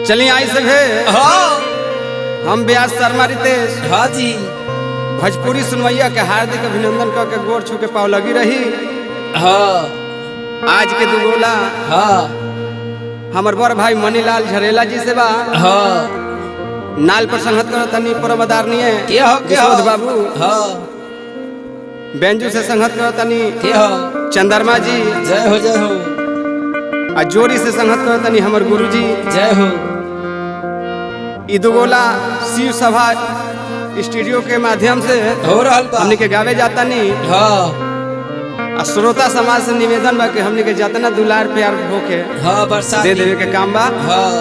चलिए आई सब है। हाँ हम व्यास शर्मा रितेश हाँ जी भोजपुरी सुनवैया के हार्दिक अभिनंदन कर के गोर छू के पाव लगी रही। हाँ आज के दुगोला हाँ हमर बड़ भाई मनीलाल झरेला जी से बा। हाँ नाल पर संगत करत तनी परमदारनीय के हो यशोध बाबू। हाँ बेंजू से संगत करत तनी के हो चंद्रमा जी। जय हो जय हो आ जोड़ी से संगत करत तनी हमर गुरुजी। जय हो। ई दुगोला शिव सभा स्टूडियो के माध्यम से हो रहल बा। हमनी के गावे जाता नी। हाँ आ श्रोता समाज से निवेदन बा कि हमनी के जितना दुलार प्यार होके हाँ बरसात दे देवे के काम बा। हाँ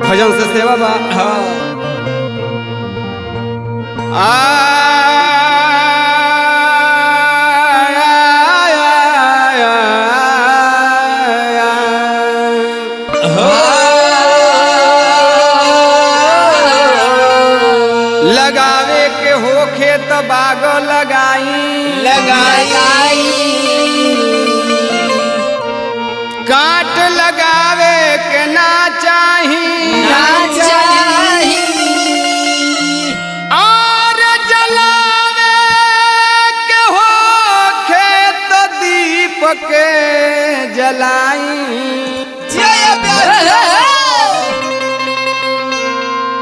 भजन से सेवा बा। हाँ लगावे के होखे तो बाग लगाई काट लगावे के ना चाही और जलावे के होखे तो दीप के जलाई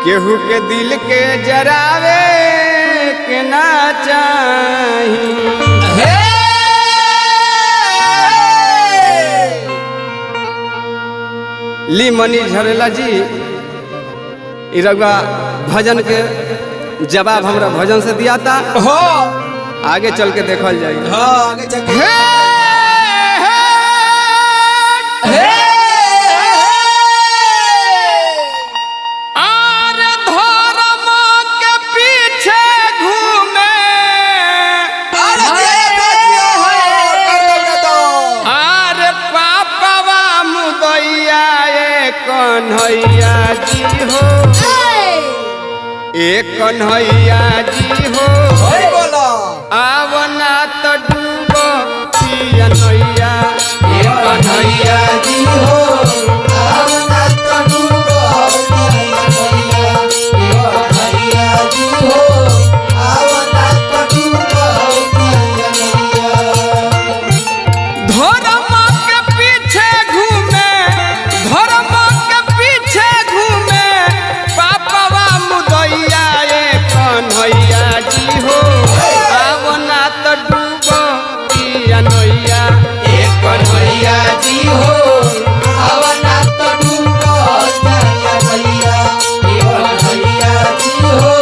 केहू के दिल के जरावे के ना चाही। ली मनी झरेला जी ई रउआ भजन के जवाब हमरा भजन से दिया था। आगे चल के देखल जाएगी। हाँ आगे चल के कन्हैया जी हो एक कन्हैया जी हो आवना तो डूबो पिया नैया। कन्हैया जी हो आवना तो डूबो पिया नैया। कन्हैया जी हो आवना तो डूबो पिया नैया। धर्म के पीछे घूमे धर्म के पीछे घूमे पापवा मुदैया कन्हैया जी हो आवना तो डूबो पिया नैया। कन्हैया जी हो आवना तो डूबो पिया नैया। कन्हैया जी हो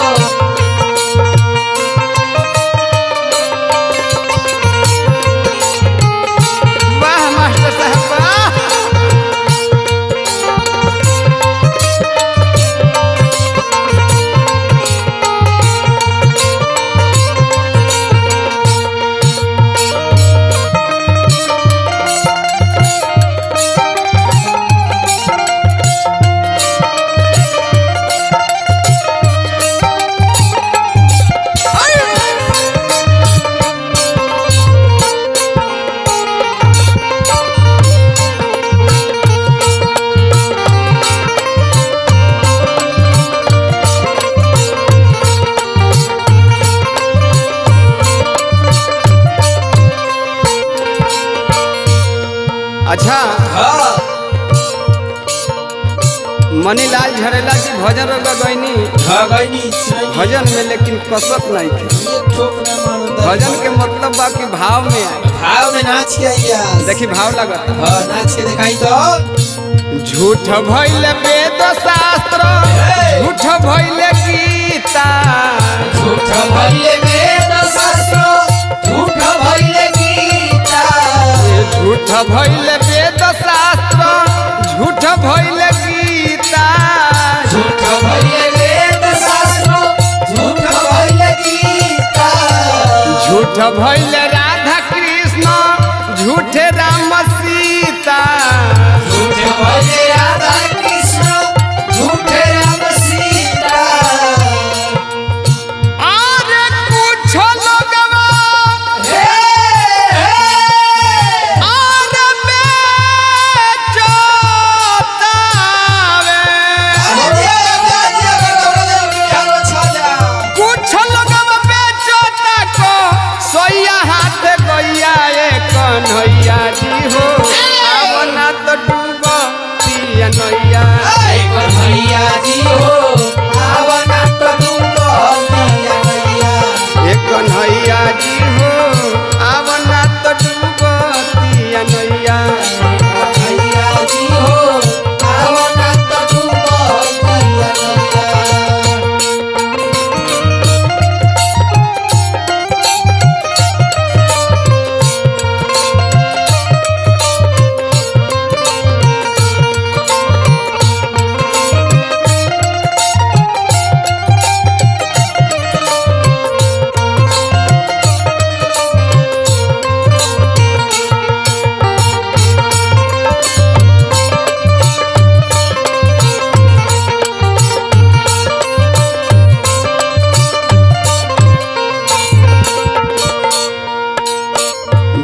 वाह मास्टर साहब वाह। अच्छा हाँ मनीलाल झरेला जी भजन रउआ गईनी हाँ गईनी भजन में लेकिन कसत नहीं थी। भजन के मतलब बा कि भाव में आए। भाव में नाच के आइया देखी भाव लगत हाँ नाच के दिखाई तो झूठ भइल वेद शास्त्र झूठ भइल गीता झूठ भइले वेद शास्त्र झूठ भइले गीता। झूठ भइल वेद शास्त्र झूठ भइल गीता। झूठ भइले वेद शास्त्र झूठ भइले गीता। झूठ भइल राधा कृष्ण झूठे राम सीता। झूठ भइले राधा कृष्ण झूठे राम सीता। और कुछ लोगवा और बेचो हाथ गैया ए कन्हैया जी हो आवना तो डूबतिया नैया कन्हैया जी हो आवना तो डूबतिया नैया ए कन्हैया जी हो आवना तो डूबतिया नैया कन्हैया जी हो आवना तो डूबतिया नैया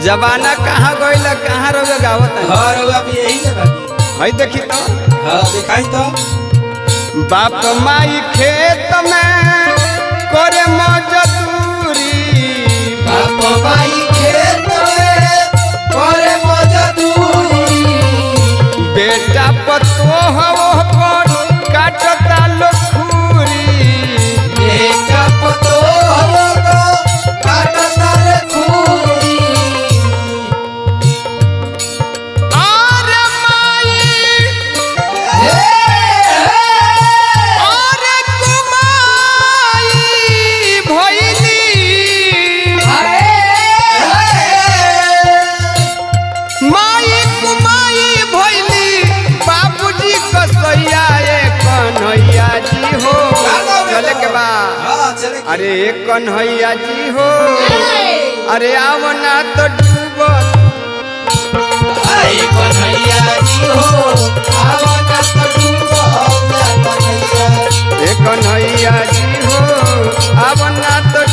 जमाना कहाँ गइल कहाँ रह गावत है और अब यही से बाकी हई देखी तो हां दिखाई तो बाप माई खेत में करे मजदूरी बाप माई खेत में करे मजदूरी बेटा पतो हो पर काटता लखूरी बेटा पतो हो काटता रे खूरी अरे माई अरे कुमाई भइली माई कुमाई भइली बाबूजी कसैया ए कन्हैया जी हो चले के बा चले अरे ए कन्हैया जी हो अरे आवना तो डूबत कन्हैया जी हो आवना तो डूबतिया नैया ए कन्हैया जी हो आवना तो